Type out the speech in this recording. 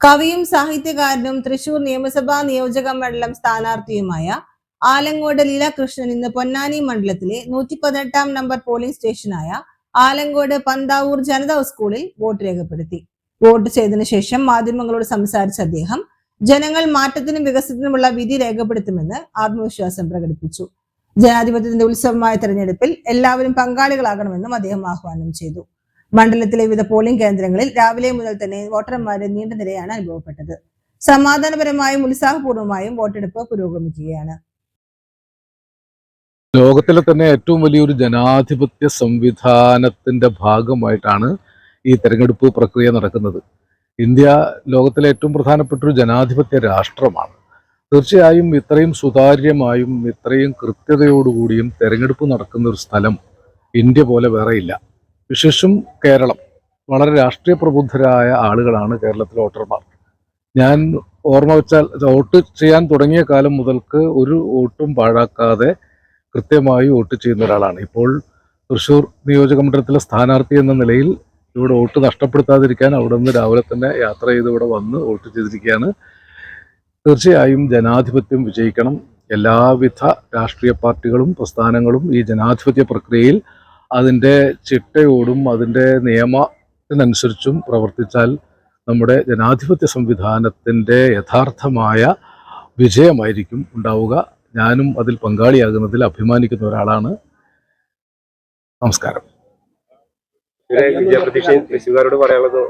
കവിയും സാഹിത്യകാരനും തൃശൂർ നിയമസഭാ നിയോജക മണ്ഡലം സ്ഥാനാർത്ഥിയുമായ ആലങ്കോട് ലീലാകൃഷ്ണൻ ഇന്ന് പൊന്നാനി മണ്ഡലത്തിലെ 118 നമ്പർ പോളിംഗ് സ്റ്റേഷനായ ആലങ്കോട് പന്താവൂർ ജനതാ സ്കൂളിൽ വോട്ട് രേഖപ്പെടുത്തി. വോട്ട് ചെയ്തതിനു ശേഷം മാധ്യമങ്ങളോട് സംസാരിച്ച അദ്ദേഹം ജനങ്ങൾ മാറ്റത്തിനും വികസനത്തിനുമുള്ള വിധി രേഖപ്പെടുത്തുമെന്ന് ആത്മവിശ്വാസം പ്രകടിപ്പിച്ചു. ജനാധിപത്യത്തിന്റെ ഉത്സവമായ തെരഞ്ഞെടുപ്പിൽ എല്ലാവരും പങ്കാളികളാകണമെന്നും അദ്ദേഹം ആഹ്വാനം ചെയ്തു. മണ്ഡലത്തിലെ വിവിധ പോളിംഗ് കേന്ദ്രങ്ങളിൽ രാവിലെ മുതൽ തന്നെ വോട്ടർമാരുടെ നീണ്ട നിരയാണ് അനുഭവപ്പെട്ടത്. സമാധാനപരമായും ഉത്സാഹപൂർവ്വമായും വോട്ടെടുപ്പ് പുരോഗമിക്കുകയാണ്. ലോകത്തിലെ തന്നെ ഏറ്റവും വലിയൊരു ജനാധിപത്യ സംവിധാനത്തിന്റെ ഭാഗമായിട്ടാണ് ഈ തെരഞ്ഞെടുപ്പ് പ്രക്രിയ നടക്കുന്നത്. ഇന്ത്യ ലോകത്തിലെ ഏറ്റവും പ്രധാനപ്പെട്ട ഒരു ജനാധിപത്യ രാഷ്ട്രമാണ്. തീർച്ചയായും ഇത്രയും സുതാര്യമായും ഇത്രയും കൃത്യതയോടുകൂടിയും തെരഞ്ഞെടുപ്പ് നടക്കുന്ന ഒരു സ്ഥലം ഇന്ത്യ പോലെ വേറെയില്ല. വിശേഷം കേരളം. വളരെ രാഷ്ട്രീയ പ്രബുദ്ധരായ ആളുകളാണ് കേരളത്തിലെ വോട്ടർമാർ. ഞാൻ ഓർമ്മ വെച്ചാൽ വോട്ട് ചെയ്യാൻ തുടങ്ങിയ കാലം മുതൽക്ക് ഒരു വോട്ടും പാഴാക്കാതെ കൃത്യമായി വോട്ട് ചെയ്യുന്ന ഒരാളാണ്. ഇപ്പോൾ തൃശ്ശൂർ നിയോജക മണ്ഡലത്തിലെ സ്ഥാനാർത്ഥി എന്ന നിലയിൽ ഇവിടെ വോട്ട് നഷ്ടപ്പെടുത്താതിരിക്കാൻ അവിടെ നിന്ന് രാവിലെ തന്നെ യാത്ര ചെയ്ത് ഇവിടെ വന്ന് വോട്ട് ചെയ്തിരിക്കുകയാണ്. തീർച്ചയായും ജനാധിപത്യം വിജയിക്കണം. എല്ലാവിധ രാഷ്ട്രീയ പാർട്ടികളും പ്രസ്ഥാനങ്ങളും ഈ ജനാധിപത്യ പ്രക്രിയയിൽ അതിൻ്റെ ചിട്ടയോടും അതിൻ്റെ നിയമത്തിനനുസരിച്ചും പ്രവർത്തിച്ചാൽ നമ്മുടെ ജനാധിപത്യ സംവിധാനത്തിൻ്റെ യഥാർത്ഥമായ വിജയമായിരിക്കും ഉണ്ടാവുക. ഞാനും അതിൽ പങ്കാളിയാകുന്നതിൽ അഭിമാനിക്കുന്ന ഒരാളാണ്. നമസ്കാരം. വിജയപ്രതീക്ഷ പറയാനുള്ളത്